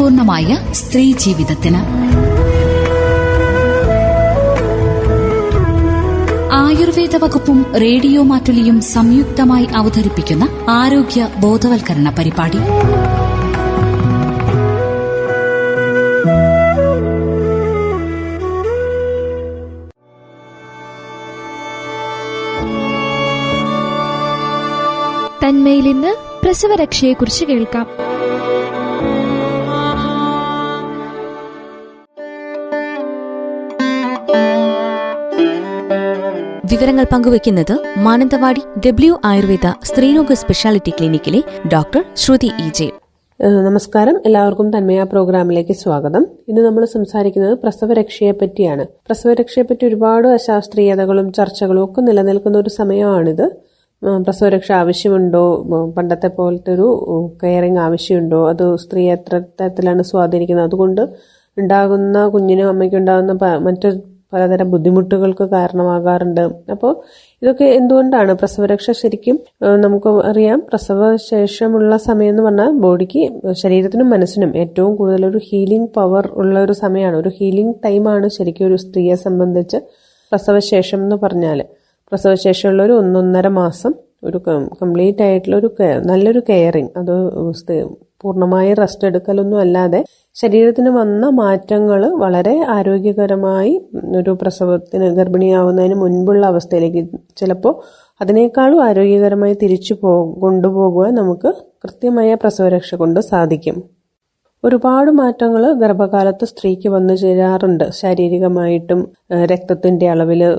സമ്പൂർണമായ സ്ത്രീ ജീവിതത്തിന്. ആയുർവേദ വകുപ്പും റേഡിയോ മാറ്റുലിയും സംയുക്തമായി അവതരിപ്പിക്കുന്ന ആരോഗ്യ ബോധവൽക്കരണ പരിപാടി. തന്മയിൽ ഇന്ന് പ്രസവരക്ഷയെക്കുറിച്ച് കേൾക്കാം. വിവരങ്ങൾ പങ്കുവയ്ക്കുന്നത് മാനന്തവാടി W ആയുർവേദ സ്ത്രീരോഗ സ്പെഷ്യാലിറ്റി ക്ലിനിക്കിലെ ഡോക്ടർ ശ്രുതി EJ. നമസ്കാരം, എല്ലാവർക്കും തന്മയ പ്രോഗ്രാമിലേക്ക് സ്വാഗതം. ഇന്ന് നമ്മൾ സംസാരിക്കുന്നത് പ്രസവരക്ഷയെ പറ്റിയാണ്. പ്രസവരക്ഷയെപ്പറ്റി ഒരുപാട് അശാസ്ത്രീയതകളും ചർച്ചകളും ഒക്കെ നിലനിൽക്കുന്ന ഒരു സമയമാണിത്. പ്രസവരക്ഷ ആവശ്യമുണ്ടോ, പണ്ടത്തെ പോലത്തെ ഒരു കെയറിങ് ആവശ്യമുണ്ടോ, അത് സ്ത്രീ എത്ര തരത്തിലാണ് സ്വാധീനിക്കുന്നത്, അതുകൊണ്ട് ഉണ്ടാകുന്ന കുഞ്ഞിനും അമ്മയ്ക്കും ഉണ്ടാകുന്ന മറ്റു പലതരം ബുദ്ധിമുട്ടുകൾക്ക് കാരണമാകാറുണ്ട്. അപ്പോൾ ഇതൊക്കെ എന്തുകൊണ്ടാണ്? പ്രസവരക്ഷ ശരിക്കും നമുക്ക് അറിയാം, പ്രസവശേഷമുള്ള സമയം എന്ന് പറഞ്ഞാൽ ബോഡിക്ക്, ശരീരത്തിനും മനസ്സിനും ഏറ്റവും കൂടുതൽ ഒരു ഹീലിംഗ് പവർ ഉള്ള ഒരു സമയമാണ്, ഒരു ഹീലിംഗ് ടൈമാണ് ശരിക്കും ഒരു സ്ത്രീയെ സംബന്ധിച്ച് പ്രസവശേഷം എന്ന് പറഞ്ഞാൽ. പ്രസവശേഷമുള്ള ഒരു 1.5 മാസം ഒരു കംപ്ലീറ്റ് ആയിട്ടുള്ള ഒരു നല്ലൊരു കെയറിങ്, അത് പൂർണ്ണമായി റെസ്റ്റ് എടുക്കലൊന്നും അല്ലാതെ ശരീരത്തിന് വന്ന മാറ്റങ്ങൾ വളരെ ആരോഗ്യകരമായി ഒരു പ്രസവത്തിന് ഗർഭിണിയാവുന്നതിന് മുൻപുള്ള അവസ്ഥയിലേക്ക്, ചിലപ്പോൾ അതിനേക്കാളും ആരോഗ്യകരമായി തിരിച്ചു കൊണ്ടുപോകുവാൻ നമുക്ക് കൃത്യമായ പ്രസവരക്ഷ കൊണ്ട് സാധിക്കും. ഒരുപാട് മാറ്റങ്ങൾ ഗർഭകാലത്ത് സ്ത്രീക്ക് വന്നു ചേരാറുണ്ട്, ശാരീരികമായിട്ടും രക്തത്തിന്റെ അളവില്,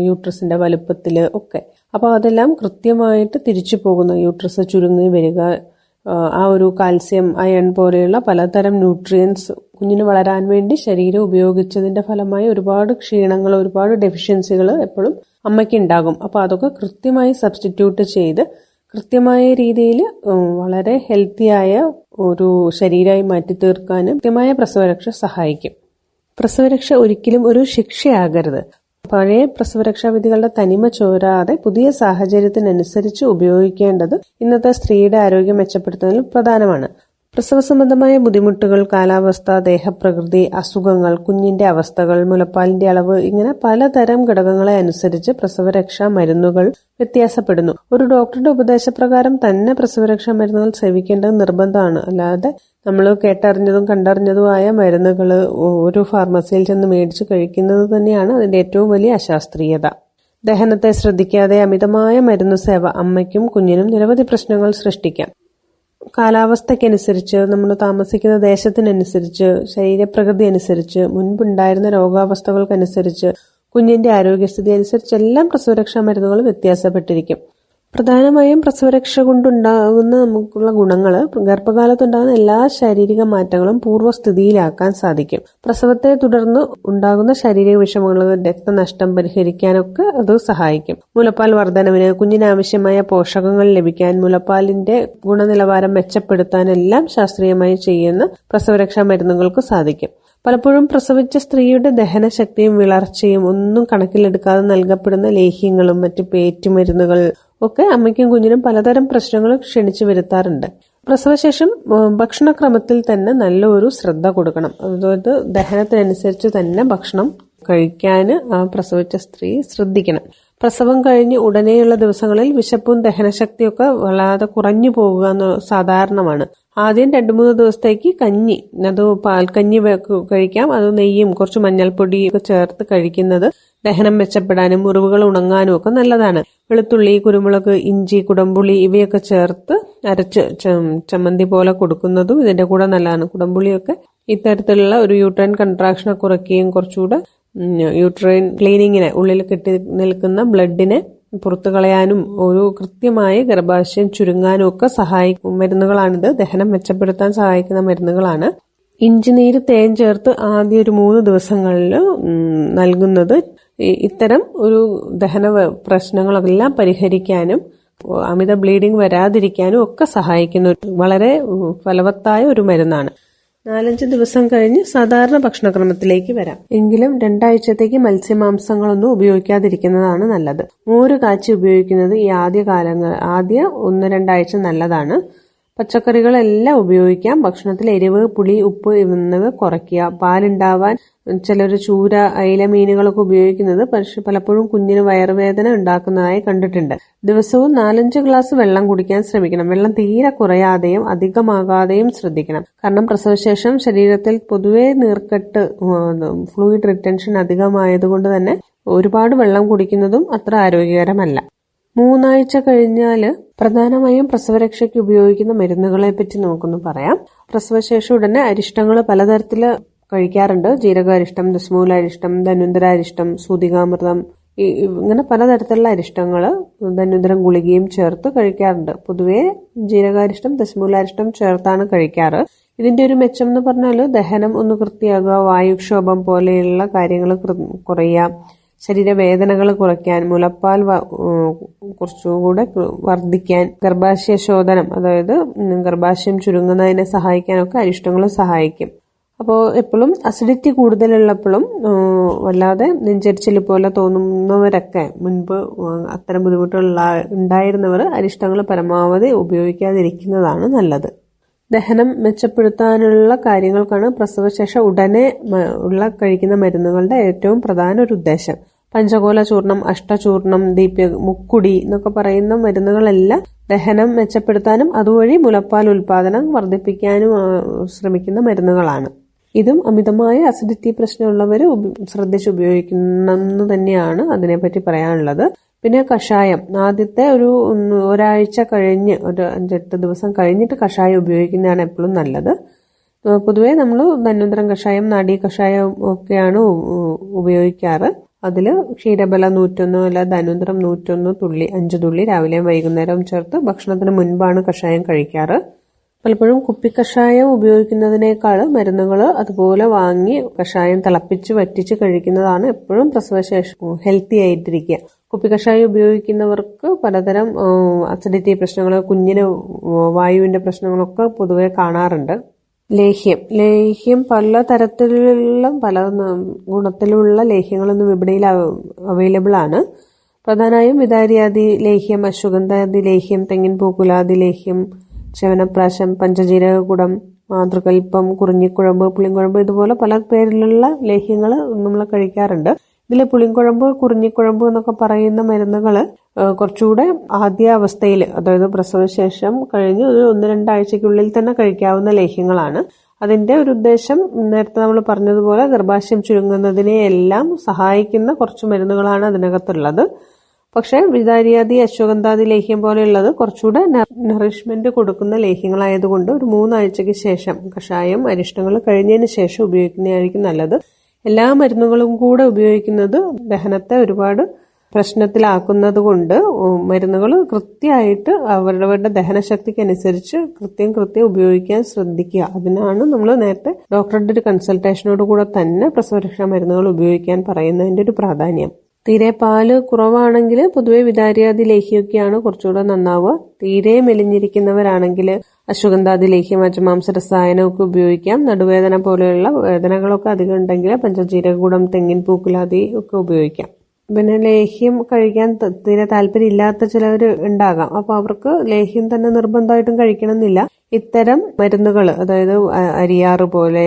യൂട്രസിന്റെ വലുപ്പത്തില് ഒക്കെ. അപ്പോൾ അതെല്ലാം കൃത്യമായിട്ട് തിരിച്ചു പോകുന്നു. യൂട്രസ് ചുരുങ്ങി വരിക, ആ ഒരു കാൽസ്യം, അയൺ പോലെയുള്ള പലതരം ന്യൂട്രിയൻസ് കുഞ്ഞിന് വളരാൻ വേണ്ടി ശരീരം ഉപയോഗിച്ചതിന്റെ ഫലമായി ഒരുപാട് ക്ഷീണങ്ങൾ, ഒരുപാട് ഡെഫിഷ്യൻസികൾ എപ്പോഴും അമ്മയ്ക്ക് ഉണ്ടാകും. അപ്പോൾ അതൊക്കെ കൃത്യമായി സബ്സ്റ്റിറ്റ്യൂട്ട് ചെയ്ത് കൃത്യമായ രീതിയിൽ വളരെ ഹെൽത്തിയായ ഒരു ശരീരമായി മാറ്റി തീർക്കാൻ കൃത്യമായ പ്രസവരക്ഷ സഹായിക്കും. പ്രസവരക്ഷ ഒരിക്കലും ഒരു ശിക്ഷയാകരുത്. പഴയ പ്രസവരക്ഷാ വിധികളുടെ തനിമ ചോരാതെ പുതിയ സാഹചര്യത്തിനനുസരിച്ച് ഉപയോഗിക്കേണ്ടത് ഇന്നത്തെ സ്ത്രീയുടെ ആരോഗ്യം മെച്ചപ്പെടുത്തുന്നതിൽ പ്രധാനമാണ്. പ്രസവ സംബന്ധമായ ബുദ്ധിമുട്ടുകൾ, കാലാവസ്ഥ, ദേഹപ്രകൃതി, അസുഖങ്ങൾ, കുഞ്ഞിന്റെ അവസ്ഥകൾ, മുലപ്പാലിന്റെ അളവ്, ഇങ്ങനെ പലതരം ഘടകങ്ങളെ അനുസരിച്ച് പ്രസവരക്ഷാ മരുന്നുകൾ വ്യത്യാസപ്പെടുന്നു. ഒരു ഡോക്ടറുടെ ഉപദേശപ്രകാരം തന്നെ പ്രസവരക്ഷാ മരുന്നുകൾ സേവിക്കേണ്ടത് നിർബന്ധമാണ്. അല്ലാതെ നമ്മൾ കേട്ടറിഞ്ഞതും കണ്ടറിഞ്ഞതുമായ മരുന്നുകൾ ഒരു ഫാർമസിയിൽ ചെന്ന് മേടിച്ച് കഴിക്കുന്നത് തന്നെയാണ് അതിന്റെ ഏറ്റവും വലിയ അശാസ്ത്രീയത. ദഹനത്തെ ശ്രദ്ധിക്കാതെ അമിതമായ മരുന്ന് സേവ അമ്മയ്ക്കും കുഞ്ഞിനും നിരവധി പ്രശ്നങ്ങൾ സൃഷ്ടിക്കാം. കാലാവസ്ഥയ്ക്കനുസരിച്ച്, നമ്മൾ താമസിക്കുന്ന ദേശത്തിനനുസരിച്ച്, ശരീരപ്രകൃതി അനുസരിച്ച്, മുൻപുണ്ടായിരുന്ന രോഗാവസ്ഥകൾക്കനുസരിച്ച്, കുഞ്ഞിന്റെ ആരോഗ്യസ്ഥിതി അനുസരിച്ചെല്ലാം പ്രസവരക്ഷാ മരുന്നുകൾ വ്യത്യാസപ്പെട്ടിരിക്കും. പ്രധാനമായും പ്രസവരക്ഷ കൊണ്ടുണ്ടാകുന്ന നമുക്കുള്ള ഗുണങ്ങൾ, ഗർഭകാലത്തുണ്ടാകുന്ന എല്ലാ ശാരീരിക മാറ്റങ്ങളും പൂർവ്വസ്ഥിതിയിലാക്കാൻ സാധിക്കും. പ്രസവത്തെ തുടർന്ന് ഉണ്ടാകുന്ന ശാരീരിക വിഷമങ്ങൾ, രക്തനഷ്ടം പരിഹരിക്കാനൊക്കെ അത് സഹായിക്കും. മുലപ്പാൽ വർധനവിന്, കുഞ്ഞിനാവശ്യമായ പോഷകങ്ങൾ ലഭിക്കാൻ, മുലപ്പാലിന്റെ ഗുണനിലവാരം മെച്ചപ്പെടുത്താനെല്ലാം ശാസ്ത്രീയമായി ചെയ്യുന്ന പ്രസവരക്ഷാ മരുന്നുകൾക്ക് സാധിക്കും. പലപ്പോഴും പ്രസവിച്ച സ്ത്രീയുടെ ദഹനശക്തിയും വിളർച്ചയും ഒന്നും കണക്കിലെടുക്കാതെ നൽകപ്പെടുന്ന ലേഹ്യങ്ങളും മറ്റ് പേറ്റുമരുന്നുകൾ ഒക്കെ അമ്മയ്ക്കും കുഞ്ഞിനും പലതരം പ്രശ്നങ്ങൾ ക്ഷണിച്ചു വരുത്താറുണ്ട്. പ്രസവശേഷം ഭക്ഷണക്രമത്തിൽ തന്നെ നല്ല ഒരു ശ്രദ്ധ കൊടുക്കണം. അതായത് ദഹനത്തിനനുസരിച്ച് തന്നെ ഭക്ഷണം കഴിക്കാൻ ആ പ്രസവിച്ച സ്ത്രീ ശ്രദ്ധിക്കണം. പ്രസവം കഴിഞ്ഞ് ഉടനെയുള്ള ദിവസങ്ങളിൽ വിശപ്പും ദഹനശക്തിയൊക്കെ വല്ലാതെ കുറഞ്ഞു പോകുക സാധാരണമാണ്. ആദ്യം 2-3 ദിവസത്തേക്ക് കഞ്ഞി, അത് പാൽക്കഞ്ഞി കഴിക്കാം. അത് നെയ്യും കുറച്ച് മഞ്ഞൾപ്പൊടിയും ഒക്കെ ചേർത്ത് കഴിക്കുന്നത് ദഹനം മെച്ചപ്പെടാനും മുറിവുകൾ ഉണങ്ങാനും ഒക്കെ നല്ലതാണ്. വെളുത്തുള്ളി, കുരുമുളക്, ഇഞ്ചി, കുടംപുളി ഇവയൊക്കെ ചേർത്ത് അരച്ച് ചമ്മന്തി പോലെ കൊടുക്കുന്നതും ഇതിന്റെ കൂടെ നല്ലതാണ്. കുടംപുളിയൊക്കെ ഇത്തരത്തിലുള്ള ഒരു യൂട്രൈൻ കൺട്രാക്ഷനെ കുറയ്ക്കുകയും കുറച്ചുകൂടെ യൂട്രൈൻ ക്ലീനിങ്ങിനെ, ഉള്ളിൽ കെട്ടി നിൽക്കുന്ന ബ്ലഡിനെ പുറത്തു കളയാനും ഒരു കൃത്യമായ ഗർഭാശയം ചുരുങ്ങാനും ഒക്കെ സഹായിക്കും മരുന്നുകളാണിത്. ദഹനം മെച്ചപ്പെടുത്താൻ സഹായിക്കുന്ന മരുന്നുകളാണ്. ഇഞ്ചിനീര്, തേൻ ചേർത്ത് ആദ്യ ഒരു 3 ദിവസങ്ങളിൽ നൽകുന്നത് ഇത്തരം ഒരു ദഹന പ്രശ്നങ്ങളെല്ലാം പരിഹരിക്കാനും അമിത ബ്ലീഡിംഗ് വരാതിരിക്കാനും ഒക്കെ സഹായിക്കുന്ന വളരെ ഫലവത്തായ ഒരു മരുന്നാണ്. 4-5 ദിവസം കഴിഞ്ഞ് സാധാരണ ഭക്ഷണക്രമത്തിലേക്ക് വരാം. എങ്കിലും 2 ആഴ്ചത്തേക്ക് മത്സ്യമാംസങ്ങളൊന്നും ഉപയോഗിക്കാതിരിക്കുന്നതാണ് നല്ലത്. മോര് കാച്ചി ഉപയോഗിക്കുന്നത് ഈ ആദ്യ 1-2 ആഴ്ച നല്ലതാണ്. പച്ചക്കറികളെല്ലാം ഉപയോഗിക്കാം. ഭക്ഷണത്തിൽ എരിവ്, പുളി, ഉപ്പ് എന്നിവ കുറയ്ക്കുക. പാലുണ്ടാവാൻ ചിലർ ചൂര, അയില, മീനുകളൊക്കെ ഉപയോഗിക്കുന്നത് പക്ഷെ പലപ്പോഴും കുഞ്ഞിന് വയറുവേദന ഉണ്ടാക്കുന്നതായി കണ്ടിട്ടുണ്ട്. ദിവസവും 4-5 ഗ്ലാസ് വെള്ളം കുടിക്കാൻ ശ്രമിക്കണം. വെള്ളം തീരെ കുറയാതെയും അധികമാകാതെയും ശ്രദ്ധിക്കണം. കാരണം പ്രസവശേഷം ശരീരത്തിൽ പൊതുവെ നീർക്കെട്ട്, ഫ്ലൂയിഡ് റിറ്റൻഷൻ അധികമായതുകൊണ്ട് തന്നെ ഒരുപാട് വെള്ളം കുടിക്കുന്നതും അത്ര ആരോഗ്യകരമല്ല. 3 ആഴ്ച കഴിഞ്ഞാല് പ്രധാനമായും പ്രസവരക്ഷയ്ക്ക് ഉപയോഗിക്കുന്ന മരുന്നുകളെ പറ്റി നമുക്കൊന്ന് പറയാം. പ്രസവശേഷം ഉടനെ അരിഷ്ടങ്ങൾ പലതരത്തില് കഴിക്കാറുണ്ട്. ജീരകാരിഷ്ടം, ദശമൂലാരിഷ്ടം, ധന്വന്തരാരിഷ്ടം, സൂതികാമൃതം, ഇങ്ങനെ പലതരത്തിലുള്ള അരിഷ്ടങ്ങള് ധന്വന്തരം ഗുളികയും ചേർത്ത് കഴിക്കാറുണ്ട്. പൊതുവെ ജീരകാരിഷ്ടം, ദശമൂലാരിഷ്ടം ചേർത്താണ് കഴിക്കാറ്. ഇതിന്റെ ഒരു മെച്ചം എന്ന് പറഞ്ഞാൽ ദഹനം ഒന്ന് വൃത്തിയാകുക, വായുക്ഷോഭം പോലെയുള്ള കാര്യങ്ങൾ കുറയുക, ശരീരവേദനകൾ കുറയ്ക്കാൻ, മുലപ്പാൽ കുറച്ചുകൂടെ വർദ്ധിക്കാൻ, ഗർഭാശയ ശോധനം അതായത് ഗർഭാശയം ചുരുങ്ങുന്നതിനെ സഹായിക്കാനൊക്കെ അരിഷ്ടങ്ങൾ സഹായിക്കും. അപ്പോൾ എപ്പോഴും അസിഡിറ്റി കൂടുതലുള്ളപ്പോഴും വല്ലാതെ നെഞ്ചരിച്ചിൽ പോലെ തോന്നുന്നവരൊക്കെ, മുൻപ് അത്തരം ബുദ്ധിമുട്ടുകൾ ഉണ്ടായിരുന്നവർ അരിഷ്ടങ്ങൾ പരമാവധി ഉപയോഗിക്കാതിരിക്കുന്നതാണ് നല്ലത്. ദഹനം മെച്ചപ്പെടുത്താനുള്ള കാര്യങ്ങൾക്കാണ് പ്രസവശേഷം ഉടനെ കഴിക്കുന്ന മരുന്നുകളുടെ ഏറ്റവും പ്രധാന ഒരു ഉദ്ദേശം. പഞ്ചകോല ചൂർണം, അഷ്ടചൂർണം, മുക്കുടി എന്നൊക്കെ പറയുന്ന മരുന്നുകളെല്ലാം ദഹനം മെച്ചപ്പെടുത്താനും അതുവഴി മുലപ്പാൽ ഉൽപാദനം വർദ്ധിപ്പിക്കാനും ശ്രമിക്കുന്ന മരുന്നുകളാണ്. ഇതും അമിതമായ അസിഡിറ്റി പ്രശ്നമുള്ളവർ ശ്രദ്ധിച്ച് ഉപയോഗിക്കണമെന്ന് തന്നെയാണ് അതിനെപ്പറ്റി പറയാനുള്ളത്. പിന്നെ കഷായം, ആദ്യത്തെ ഒരാഴ്ച കഴിഞ്ഞ്, ഒരു 5-8 ദിവസം കഴിഞ്ഞിട്ട് കഷായം ഉപയോഗിക്കുന്നതാണ് എപ്പോഴും നല്ലത്. പൊതുവെ നമ്മൾ ധന്വന്തരം കഷായം, നാഡീ കഷായം ഒക്കെയാണ് ഉപയോഗിക്കാറ്. അതിൽ ക്ഷീരബല 101 അല്ല ധന്വന്തരം 101 തുള്ളി, 5 തുള്ളി രാവിലെയും വൈകുന്നേരവും ചേർത്ത് ഭക്ഷണത്തിന് മുൻപാണ് കഷായം കഴിക്കാറ്. പലപ്പോഴും കുപ്പിക്കഷായം ഉപയോഗിക്കുന്നതിനേക്കാൾ മരുന്നുകൾ അതുപോലെ വാങ്ങി കഷായം തിളപ്പിച്ച് വറ്റിച്ച് കഴിക്കുന്നതാണ് എപ്പോഴും പ്രസവശേഷം ഹെൽത്തി ആയിട്ടിരിക്കുക. കുപ്പിക്കഷായം ഉപയോഗിക്കുന്നവർക്ക് പലതരം അസിഡിറ്റി പ്രശ്നങ്ങൾ, കുഞ്ഞിന് വായുവിന്റെ പ്രശ്നങ്ങളൊക്കെ പൊതുവെ കാണാറുണ്ട്. ലേഹ്യം പലതരത്തിലുള്ള പല ഗുണത്തിലുള്ള ലേഹ്യങ്ങളൊന്നും വിപണിയിൽ അവൈലബിൾ ആണ്. പ്രധാനമായും വിതാരിയാദി ലേഹ്യം, അശ്വഗന്ധാദി ലേഹ്യം, തെങ്ങിൻ പൂക്കുലാദി ലേഹ്യം, ശവനപ്രാശം, പഞ്ചജീരകകുടം, മാതൃകൽപ്പം, കുറിഞ്ഞിക്കുഴമ്പ്, പുളിങ്കുഴമ്പ്, ഇതുപോലെ പല പേരിലുള്ള ലേഹ്യങ്ങൾ നമ്മൾ കഴിക്കാറുണ്ട്. ഇതിൽ പുളിങ്കുഴമ്പ്, കുറിഞ്ഞിക്കുഴമ്പ് എന്നൊക്കെ പറയുന്ന മരുന്നുകൾ കുറച്ചുകൂടെ ആദ്യ അവസ്ഥയിൽ, അതായത് പ്രസവശേഷം കഴിഞ്ഞ് ഒരു 1-2 ആഴ്ചയ്ക്കുള്ളിൽ തന്നെ കഴിക്കാവുന്ന ലേഹ്യങ്ങളാണ്. അതിന്റെ ഒരു ഉദ്ദേശം നേരത്തെ നമ്മൾ പറഞ്ഞതുപോലെ ഗർഭാശയം ചുരുങ്ങുന്നതിനെ എല്ലാം സഹായിക്കുന്ന കുറച്ച് മരുന്നുകളാണ് അതിനകത്തുള്ളത്. പക്ഷെ വിതാരിയാദി, അശ്വഗന്ധാദി ലേഹ്യം പോലെയുള്ളത് കുറച്ചുകൂടെ നറിഷ്മെന്റ് കൊടുക്കുന്ന ലേഹ്യങ്ങളായതുകൊണ്ട് ഒരു 3 ആഴ്ചയ്ക്ക് ശേഷം കഷായം, അരിഷ്ടങ്ങൾ കഴിഞ്ഞതിന് ശേഷം ഉപയോഗിക്കുന്നതായിരിക്കും നല്ലത്. എല്ലാ മരുന്നുകളും കൂടെ ഉപയോഗിക്കുന്നത് ദഹനത്തെ ഒരുപാട് പ്രശ്നത്തിലാക്കുന്നത് കൊണ്ട് മരുന്നുകൾ കൃത്യമായിട്ട് അവരവരുടെ ദഹനശക്തിക്ക് അനുസരിച്ച് കൃത്യം ഉപയോഗിക്കാൻ ശ്രദ്ധിക്കുക. അതിനാണ് നമ്മൾ നേരത്തെ ഡോക്ടറുടെ ഒരു കൺസൾട്ടേഷനോട് കൂടെ തന്നെ പ്രസവരക്ഷാ മരുന്നുകൾ ഉപയോഗിക്കാൻ പറയുന്നതിന്റെ ഒരു പ്രാധാന്യം. തീരെ പാല് കുറവാണെങ്കിൽ പൊതുവെ വിതാരിയാദി ലേഹ്യമൊക്കെയാണ് കുറച്ചുകൂടെ നന്നാവുക. തീരെ മെലിഞ്ഞിരിക്കുന്നവരാണെങ്കിൽ അശ്വഗന്ധാദി ലേഹ്യം, അജമാംസ രസായനമൊക്കെ ഉപയോഗിക്കാം. നടുവേദന പോലെയുള്ള വേദനകളൊക്കെ അധികം ഉണ്ടെങ്കിൽ പഞ്ചജീരകഗുണം, തെങ്ങിൻ പൂക്കുലാദി ഒക്കെ ഉപയോഗിക്കാം. പിന്നെ ലേഹ്യം കഴിക്കാൻ തീരെ താല്പര്യം ഇല്ലാത്ത ചിലവർ ഉണ്ടാകാം. അപ്പൊ അവർക്ക് ലേഹ്യം തന്നെ നിർബന്ധമായിട്ടും കഴിക്കണമെന്നില്ല. ഇത്തരം മരുന്നുകൾ, അതായത് അരിയാറ് പോലെ,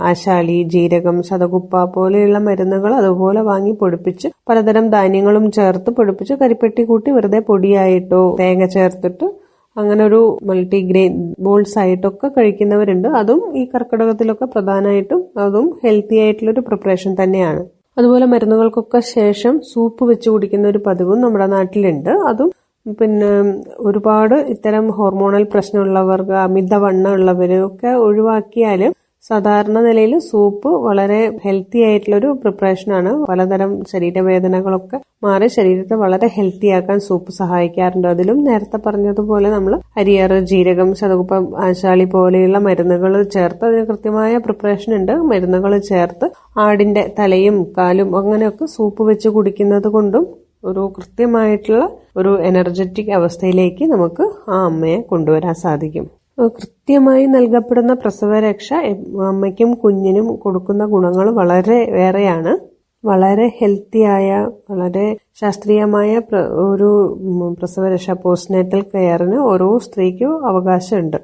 ആശാളി, ജീരകം, ശതകുപ്പ പോലെയുള്ള മരുന്നുകൾ അതുപോലെ വാങ്ങി പൊടിപ്പിച്ച് പലതരം ധാന്യങ്ങളും ചേർത്ത് പൊടിപ്പിച്ച് കരിപ്പെട്ടി കൂട്ടി വെറുതെ പൊടിയായിട്ടോ തേങ്ങ ചേർത്തിട്ട് അങ്ങനെ ഒരു മൾട്ടിഗ്രെയിൻ ബോൾസ് ആയിട്ടൊക്കെ കഴിക്കുന്നവരുണ്ട്. അതും ഈ കർക്കിടകത്തിലൊക്കെ പ്രധാനമായിട്ടും അതും ഹെൽത്തി ആയിട്ടുള്ളൊരു പ്രിപ്പറേഷൻ തന്നെയാണ്. അതുപോലെ മരുന്നുകൾക്കൊക്കെ ശേഷം സൂപ്പ് വെച്ച് കുടിക്കുന്ന ഒരു പതിവും നമ്മുടെ നാട്ടിലുണ്ട്. അതും പിന്നെ ഒരുപാട് ഇത്തരം ഹോർമോണൽ പ്രശ്നമുള്ളവർക്ക്, അമിതവണ്ണം ഉള്ളവരൊക്കെ ഒഴിവാക്കിയാൽ സാധാരണ നിലയിൽ സൂപ്പ് വളരെ ഹെൽത്തി ആയിട്ടുള്ളൊരു പ്രിപ്പറേഷനാണ്. പലതരം ശരീരവേദനകളൊക്കെ മാറി ശരീരത്തെ വളരെ ഹെൽത്തി ആക്കാൻ സൂപ്പ് സഹായിക്കാറുണ്ട്. അതിലും നേരത്തെ പറഞ്ഞതുപോലെ നമ്മൾ അരിയാറ്, ജീരകം, ശതകുപ്പ, ആശാളി പോലെയുള്ള മരുന്നുകൾ ചേർത്ത് അതിന് കൃത്യമായ പ്രിപ്പറേഷൻ ഉണ്ട്. മരുന്നുകൾ ചേർത്ത് ആടിന്റെ തലയും കാലും അങ്ങനെയൊക്കെ സൂപ്പ് വെച്ച് കുടിക്കുന്നത് കൊണ്ടും ഒരു കൃത്യമായിട്ടുള്ള ഒരു എനർജറ്റിക് അവസ്ഥയിലേക്ക് നമുക്ക് ആ അമ്മയെ കൊണ്ടുവരാൻ സാധിക്കും. കൃത്യമായി നൽകപ്പെടുന്ന പ്രസവരക്ഷ അമ്മയ്ക്കും കുഞ്ഞിനും കൊടുക്കുന്ന ഗുണങ്ങൾ വളരെ ഏറെയാണ്. വളരെ ഹെൽത്തിയായ, വളരെ ശാസ്ത്രീയമായ ഒരു പ്രസവരക്ഷ പോസ്റ്റ്നേറ്റൽ കെയറിന് ഓരോ സ്ത്രീക്കും അവകാശമുണ്ട്.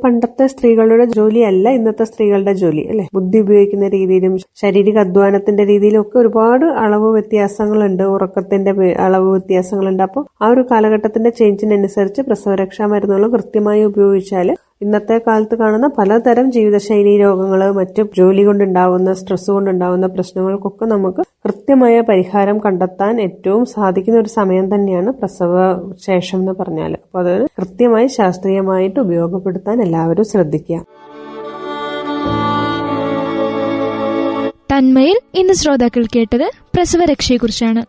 പണ്ടത്തെ സ്ത്രീകളുടെ ജോലിയല്ല ഇന്നത്തെ സ്ത്രീകളുടെ ജോലി, അല്ലെ? ബുദ്ധി ഉപയോഗിക്കുന്ന രീതിയിലും ശാരീരിക അധ്വാനത്തിന്റെ രീതിയിലും ഒക്കെ ഒരുപാട് അളവ് വ്യത്യാസങ്ങളുണ്ട്, ഉറക്കത്തിന്റെ അളവ് വ്യത്യാസങ്ങളുണ്ട്. അപ്പോൾ ആ ഒരു കാലഘട്ടത്തിന്റെ ചേഞ്ചിനനുസരിച്ച് പ്രസവരക്ഷാ മരുന്നുകൾ കൃത്യമായി ഉപയോഗിച്ചാൽ ഇന്നത്തെ കാലത്ത് കാണുന്ന പലതരം ജീവിതശൈലി രോഗങ്ങൾ, മറ്റു ജോലി കൊണ്ടുണ്ടാവുന്ന സ്ട്രെസ് കൊണ്ടുണ്ടാവുന്ന പ്രശ്നങ്ങൾക്കൊക്കെ നമുക്ക് കൃത്യമായ പരിഹാരം കണ്ടെത്താൻ ഏറ്റവും സാധിക്കുന്ന ഒരു സമയം തന്നെയാണ് പ്രസവ ശേഷം എന്ന് പറഞ്ഞാൽ. അപ്പോൾ അത് കൃത്യമായി ശാസ്ത്രീയമായിട്ട് ഉപയോഗപ്പെടുത്താൻ എല്ലാവരും ശ്രദ്ധിക്കുക. തന്മയിൽ ഇന്ന് ശ്രോതാക്കൾ കേട്ടത് പ്രസവരക്ഷയെക്കുറിച്ചാണ്.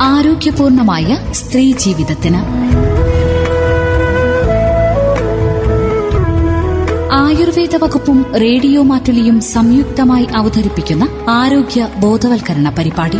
ആരോഗ്യപൂർണമായ സ്ത്രീ ജീവിതത്തിന് ആയുർവേദ വകുപ്പും റേഡിയോ മാറ്റുലിയും സംയുക്തമായി അവതരിപ്പിക്കുന്ന ആരോഗ്യ ബോധവൽക്കരണ പരിപാടി.